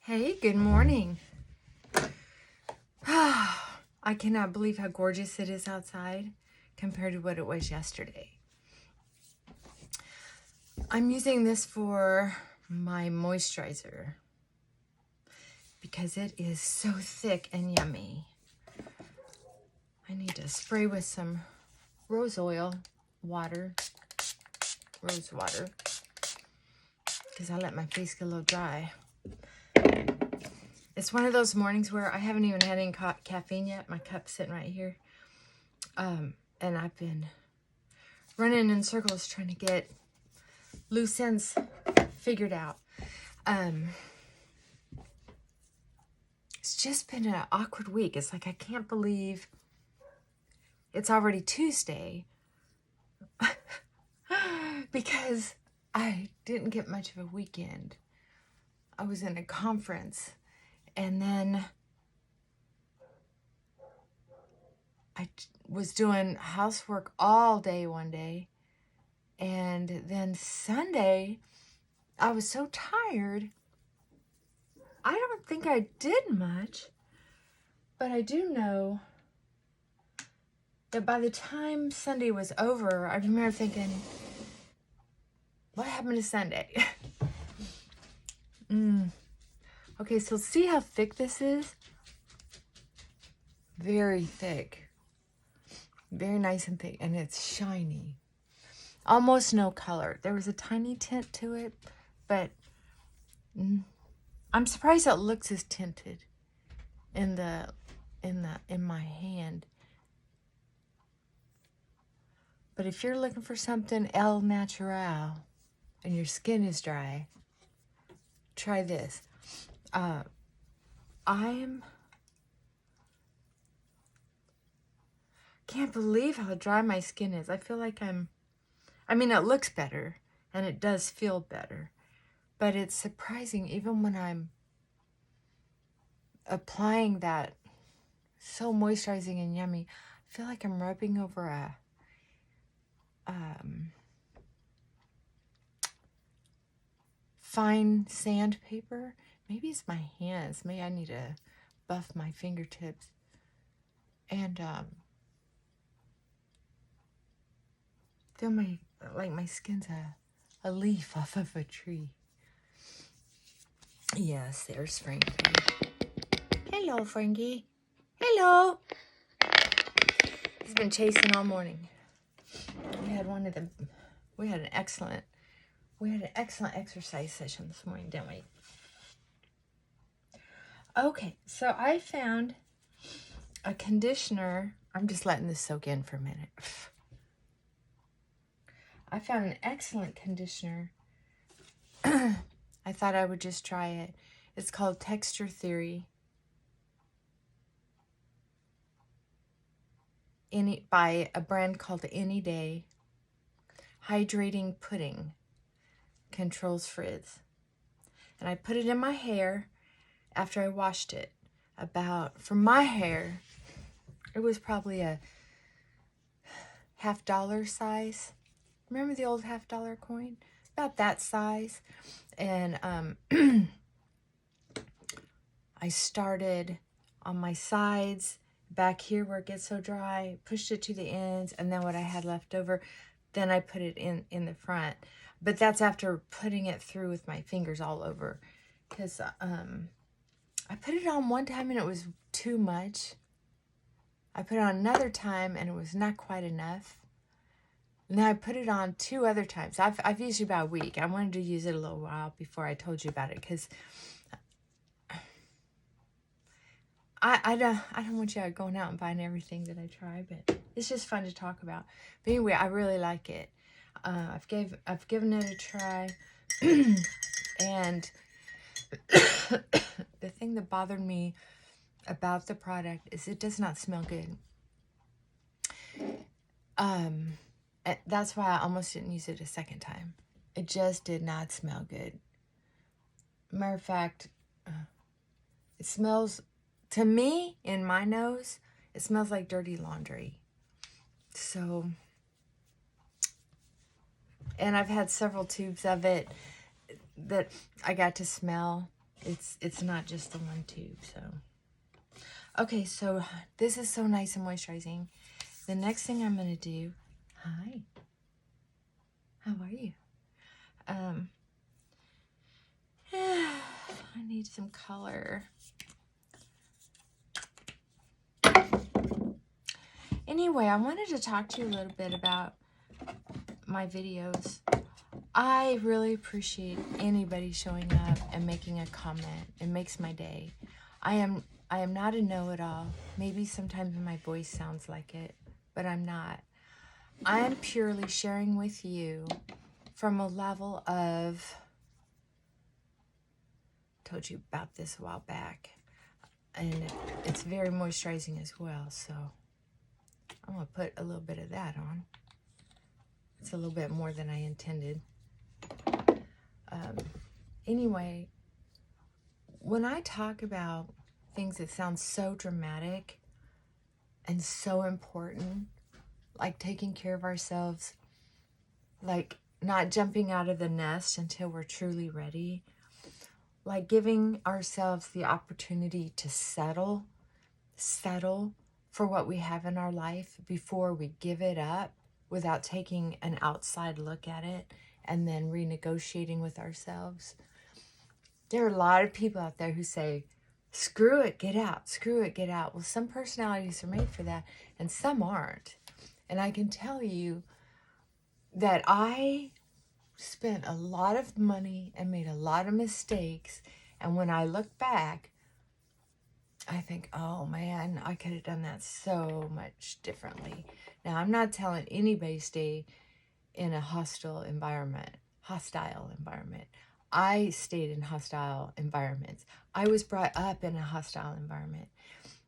Hey, good morning. I cannot believe how gorgeous it is outside compared to what it was yesterday. I'm using this for my moisturizer because it is so thick and yummy. I need to spray with some rose water, because I let my face get a little dry. It's one of those mornings where I haven't even had any caffeine yet. My cup's sitting right here. And I've been running in circles trying to get loose ends figured out. It's just been an awkward week. It's like I can't believe it's already Tuesday because I didn't get much of a weekend. I was in a conference and then I was doing housework all day one day. And then Sunday, I was so tired. I don't think I did much, but I do know that by the time Sunday was over, I remember thinking, what happened to Sunday? Okay, so see how thick this is? Very thick. Very nice and thick, and it's shiny. Almost no color. There was a tiny tint to it, but I'm surprised it looks as tinted in my hand. But if you're looking for something el natural and your skin is dry, try this. Can't believe how dry my skin is. I feel like it looks better and it does feel better, but it's surprising even when I'm applying that so moisturizing and yummy. I feel like I'm rubbing over a fine sandpaper. Maybe it's my hands. Maybe I need to buff my fingertips. And feel my skin's a leaf off of a tree. Yes, there's Frankie. Hello, Frankie. Hello. He's been chasing all morning. We had an excellent exercise session this morning, didn't we? Okay, so I found a conditioner. I'm just letting this soak in for a minute. I found an excellent conditioner. I thought I would just try it. It's called Texture Theory. By a brand called Any Day. Hydrating Pudding. Controls frizz. And I put it in my hair after I washed it. For my hair, it was probably a $50 size. Remember the old $50 coin? About that size. And I started on my sides, back here where it gets so dry, pushed it to the ends, and then what I had left over, then I put it in the front. But that's after putting it through with my fingers all over. Because I put it on one time and it was too much. I put it on another time and it was not quite enough. And then I put it on 2 other times. I've used it about a week. I wanted to use it a little while before I told you about it because I don't want you going out and buying everything that I try, but it's just fun to talk about. But anyway, I really like it. I've given it a try, and the thing that bothered me about the product is it does not smell good. That's why I almost didn't use it a second time. It just did not smell good. Matter of fact, it smells, to me, in my nose, it smells like dirty laundry. So, and I've had several tubes of it that I got to smell, It's not just the one tube. So okay, so this is so nice and moisturizing. The next thing I'm gonna do, hi, how are you? I need some color. Anyway, I wanted to talk to you a little bit about my videos. I really appreciate anybody showing up and making a comment. It makes my day. I am not a know-it-all. Maybe sometimes my voice sounds like it, but I'm not. I am purely sharing with you from a level of, told you about this a while back, and it's very moisturizing as well, so I'm going to put a little bit of that on. It's a little bit more than I intended. Anyway, when I talk about things that sound so dramatic and so important, like taking care of ourselves, like not jumping out of the nest until we're truly ready, like giving ourselves the opportunity to settle for what we have in our life before we give it up without taking an outside look at it and then renegotiating with ourselves. There are a lot of people out there who say, screw it, get out, screw it, get out. Well, some personalities are made for that and some aren't. And I can tell you that I spent a lot of money and made a lot of mistakes. And when I look back, I think, oh man, I could have done that so much differently. Now, I'm not telling anybody stay in a hostile environment. I stayed in hostile environments. I was brought up in a hostile environment.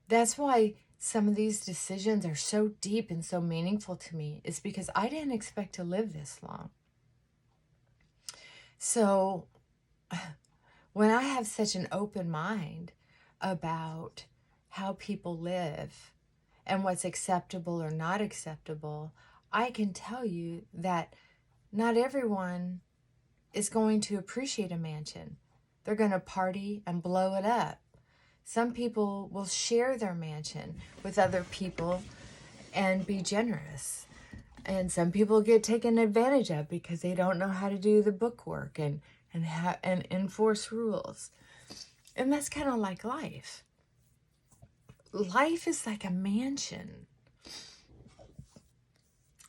That's why some of these decisions are so deep and so meaningful to me, is because I didn't expect to live this long. So when I have such an open mind about how people live and what's acceptable or not acceptable, I can tell you that not everyone is going to appreciate a mansion. They're going to party and blow it up. Some people will share their mansion with other people and be generous. And some people get taken advantage of because they don't know how to do the bookwork and enforce rules. And that's kind of like life. Life is like a mansion.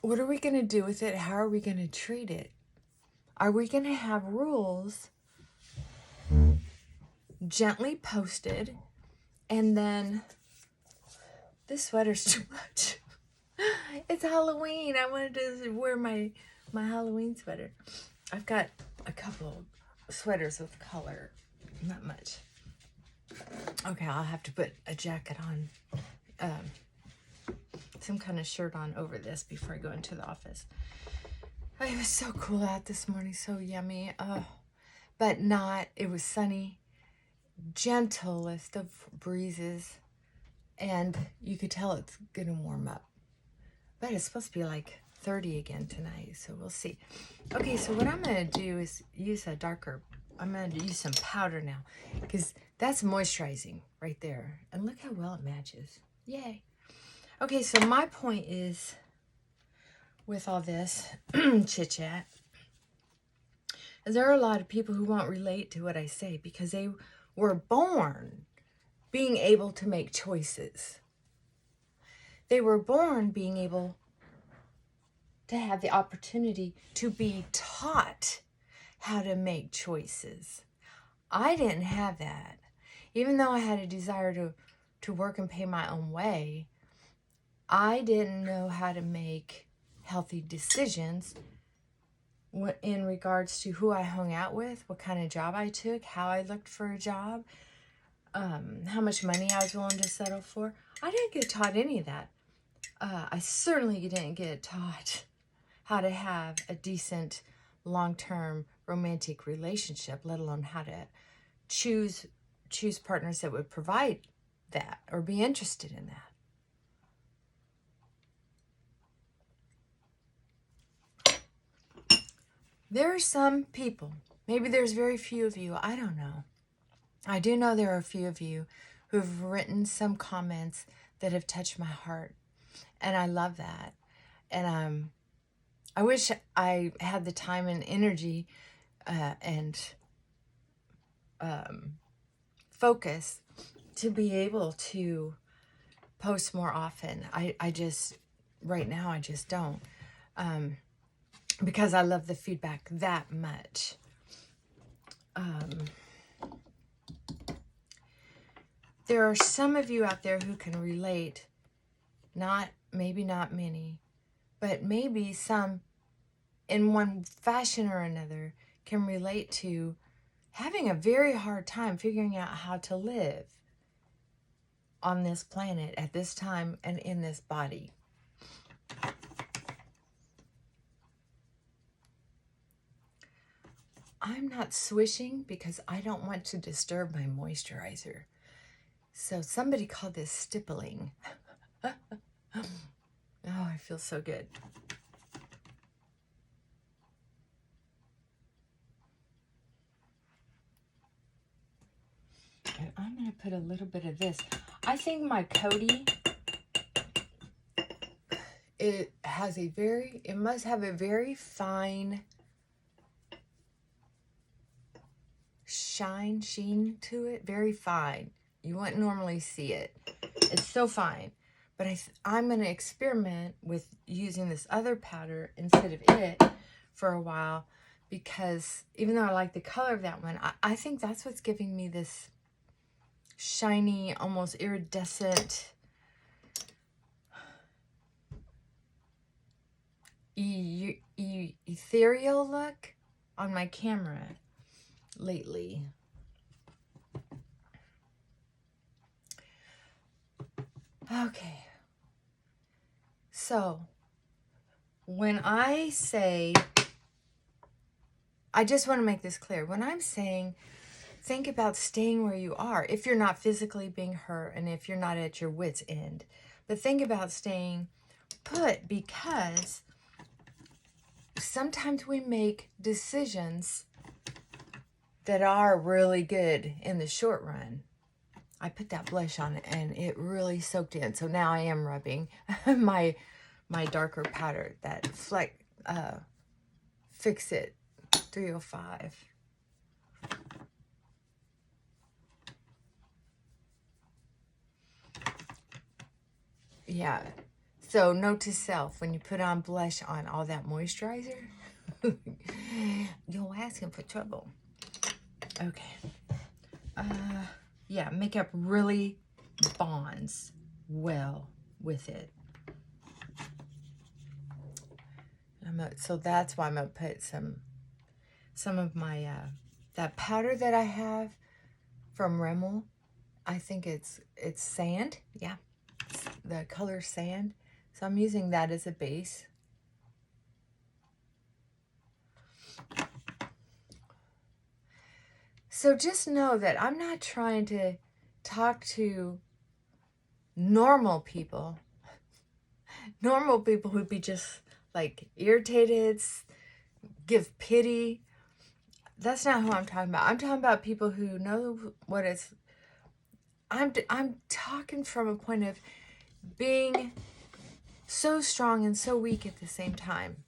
What are we going to do with it? How are we going to treat it? Are we going to have rules gently posted, and then this sweater's too much? It's Halloween. I wanted to wear my Halloween sweater. I've got a couple sweaters with color, not much. Okay, I'll have to put a jacket on, some kind of shirt on over this before I go into the office. It was so cool out this morning, so yummy. But not, it was sunny, gentlest of breezes, and you could tell it's gonna warm up. But it's supposed to be like 30 again tonight, so we'll see. Okay, so what I'm gonna do is use a darker, I'm gonna use some powder now, because that's moisturizing right there. And look how well it matches. Yay. Okay, so my point is, with all this chit-chat, there are a lot of people who won't relate to what I say because they were born being able to make choices. They were born being able to have the opportunity to be taught how to make choices. I didn't have that. Even though I had a desire to work and pay my own way, I didn't know how to make healthy decisions in regards to who I hung out with, what kind of job I took, how I looked for a job, how much money I was willing to settle for. I didn't get taught any of that. I certainly didn't get taught how to have a decent long-term romantic relationship, let alone how to choose partners that would provide that or be interested in that. There are some people, maybe there's very few of you, I don't know, I do know there are a few of you who've written some comments that have touched my heart, and I love that. And I wish I had the time and energy and focus to be able to post more often. I just, right now, I just don't. Because I love the feedback that much. There are some of you out there who can relate, maybe not many, but maybe some in one fashion or another can relate to having a very hard time figuring out how to live on this planet at this time and in this body. I'm not swishing because I don't want to disturb my moisturizer. So somebody called this stippling. Oh, I feel so good. And I'm going to put a little bit of this. I think my Coty, it must have a very fine sheen to it. Very fine. You wouldn't normally see it. It's so fine. But I'm going to experiment with using this other powder instead of it for a while, because even though I like the color of that one, I think that's what's giving me this shiny, almost iridescent, ethereal look on my camera lately. Okay. So, when I say, I just want to make this clear. When I'm saying, think about staying where you are, if you're not physically being hurt and if you're not at your wit's end. But think about staying put, because sometimes we make decisions that are really good in the short run. I put that blush on it and it really soaked in. So now I am rubbing my darker powder, that Fix It 305. Yeah. So note to self, when you put on blush on all that moisturizer, you're asking for trouble. Okay. Yeah, makeup really bonds well with it. So that's why I'm going to put some of my, that powder that I have from Rimmel. I think it's sand. Yeah, it's the color sand. So I'm using that as a base. So just know that I'm not trying to talk to normal people. Normal people would be just like irritated, give pity. That's not who I'm talking about. I'm talking about people who know what it's. I'm talking from a point of being so strong and so weak at the same time.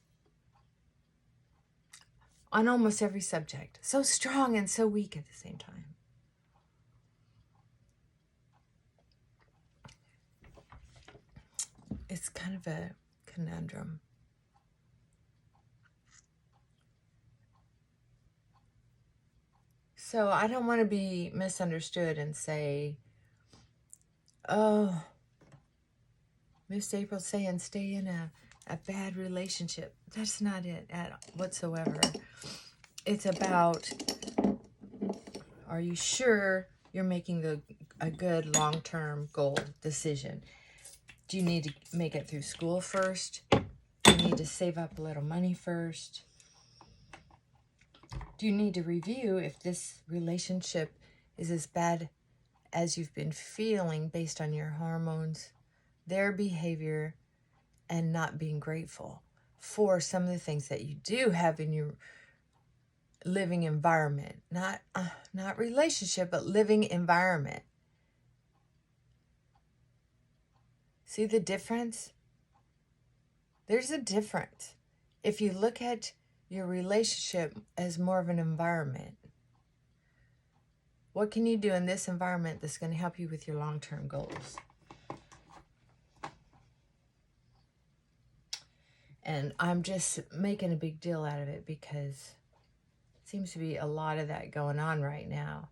On almost every subject. So strong and so weak at the same time. It's kind of a conundrum. So I don't want to be misunderstood and say, oh, Miss April's saying stay in a bad relationship. That's not it whatsoever. It's about, are you sure you're making a good long-term goal decision? Do you need to make it through school first? Do you need to save up a little money first? Do you need to review if this relationship is as bad as you've been feeling based on your hormones, their behavior, and not being grateful for some of the things that you do have in your living environment, not relationship, but living environment. See the difference? There's a difference. If you look at your relationship as more of an environment, what can you do in this environment that's going to help you with your long-term goals? And I'm just making a big deal out of it because it seems to be a lot of that going on right now,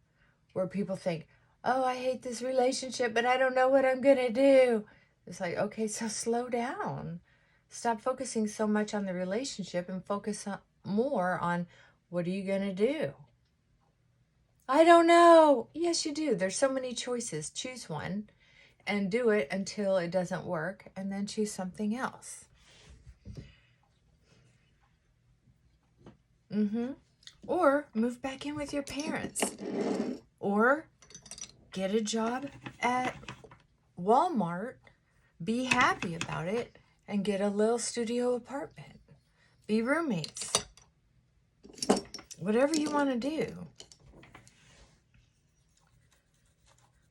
where people think, oh, I hate this relationship, but I don't know what I'm going to do. It's like, okay, so slow down. Stop focusing so much on the relationship and focus more on what are you going to do? I don't know. Yes, you do. There's so many choices. Choose one and do it until it doesn't work, and then choose something else. Or move back in with your parents. Or get a job at Walmart, be happy about it, and get a little studio apartment. Be roommates. Whatever you want to do.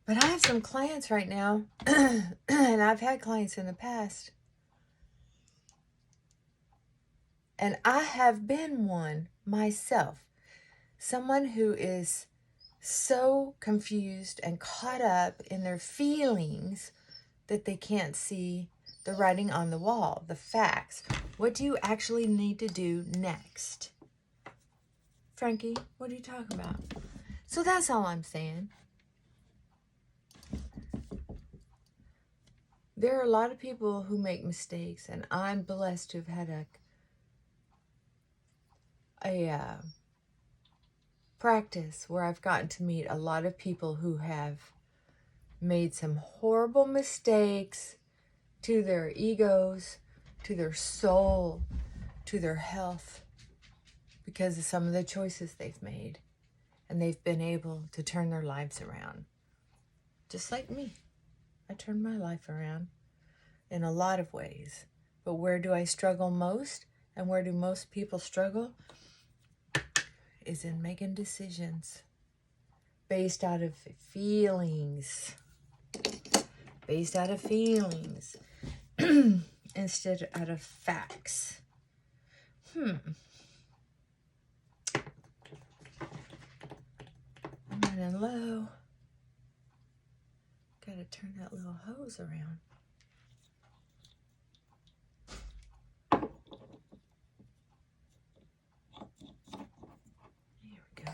But I have some clients right now, and I've had clients in the past, and I have been one myself. Someone who is so confused and caught up in their feelings that they can't see the writing on the wall, the facts. What do you actually need to do next? Frankie, what are you talking about? So that's all I'm saying. There are a lot of people who make mistakes, and I'm blessed to have had a practice where I've gotten to meet a lot of people who have made some horrible mistakes to their egos, to their soul, to their health, because of some of the choices they've made. And they've been able to turn their lives around. Just like me. I turned my life around in a lot of ways. But where do I struggle most? And where do most people struggle? Is in making decisions based out of feelings. Based out of feelings. Instead out of facts. I'm running low. Gotta turn that little hose around. There we go.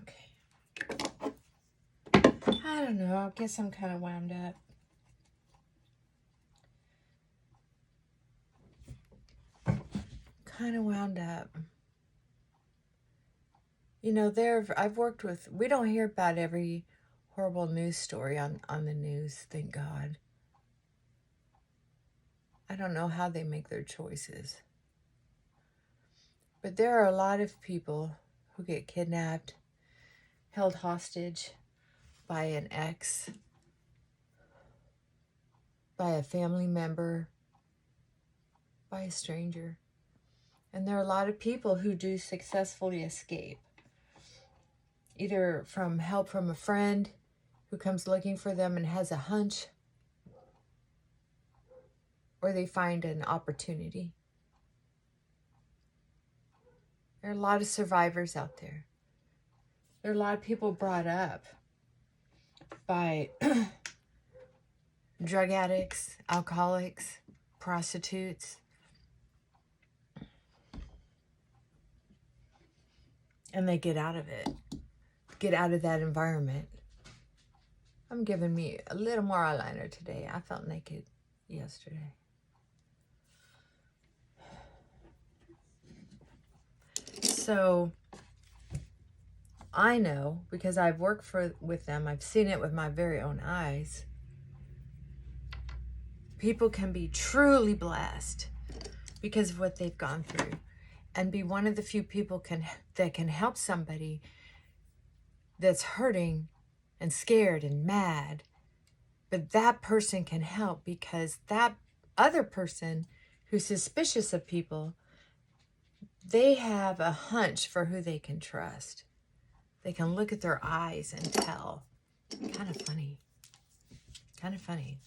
Okay. I don't know. I guess I'm kind of wound up. You know, I've worked with, we don't hear about every horrible news story on the news, thank God. I don't know how they make their choices. But there are a lot of people who get kidnapped, held hostage by an ex, by a family member, by a stranger. And there are a lot of people who do successfully escape, either from help from a friend who comes looking for them and has a hunch, or they find an opportunity. There are a lot of survivors out there. There are a lot of people brought up by drug addicts, alcoholics, prostitutes. And they get out of it. Get out of that environment. I'm giving me a little more eyeliner today. I felt naked yesterday. So I know, because I've worked with them, I've seen it with my very own eyes. People can be truly blessed because of what they've gone through, and be one of the few people that can help somebody that's hurting and scared and mad. But that person can help because that other person who's suspicious of people, they have a hunch for who they can trust. They can look at their eyes and tell. Kind of funny. Kind of funny.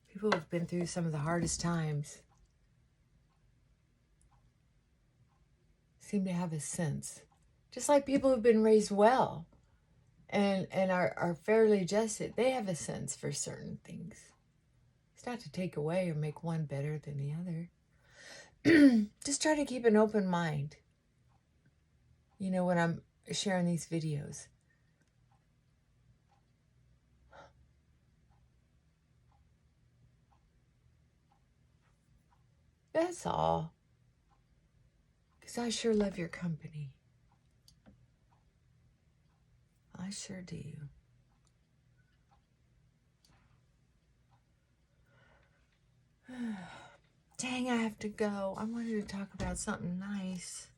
People who've been through some of the hardest times seem to have a sense. Just like people who've been raised well and are fairly adjusted, they have a sense for certain things. It's not to take away or make one better than the other. Just try to keep an open mind. You know, when I'm sharing these videos. That's all. Because I sure love your company. I sure do. Dang, I have to go. I wanted to talk about something nice.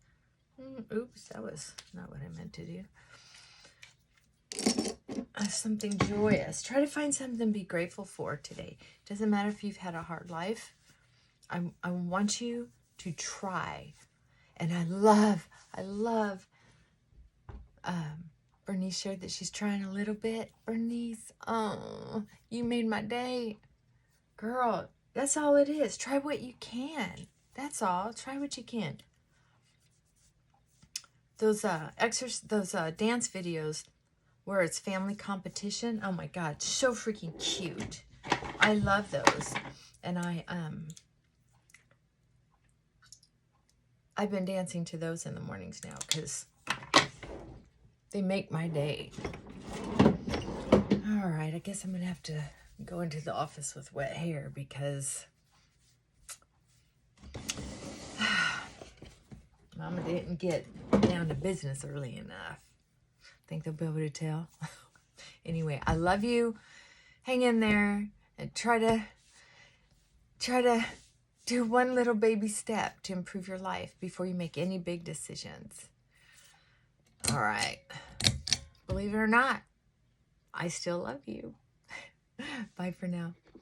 Oops, that was not what I meant to do. Something joyous. Try to find something to be grateful for today. Doesn't matter if you've had a hard life. I want you to try. And I love, Bernice shared that she's trying a little bit. Bernice, oh, you made my day. Girl, that's all it is. Try what you can. That's all. Try what you can. Those dance videos where it's family competition. Oh my God, so freaking cute. I love those. And I've been dancing to those in the mornings now because they make my day. All right, I guess I'm going to have to go into the office with wet hair because Mama didn't get down to business early enough. Think they'll be able to tell? Anyway, I love you. Hang in there and try to do one little baby step to improve your life before you make any big decisions. All right. Believe it or not, I still love you. Bye for now.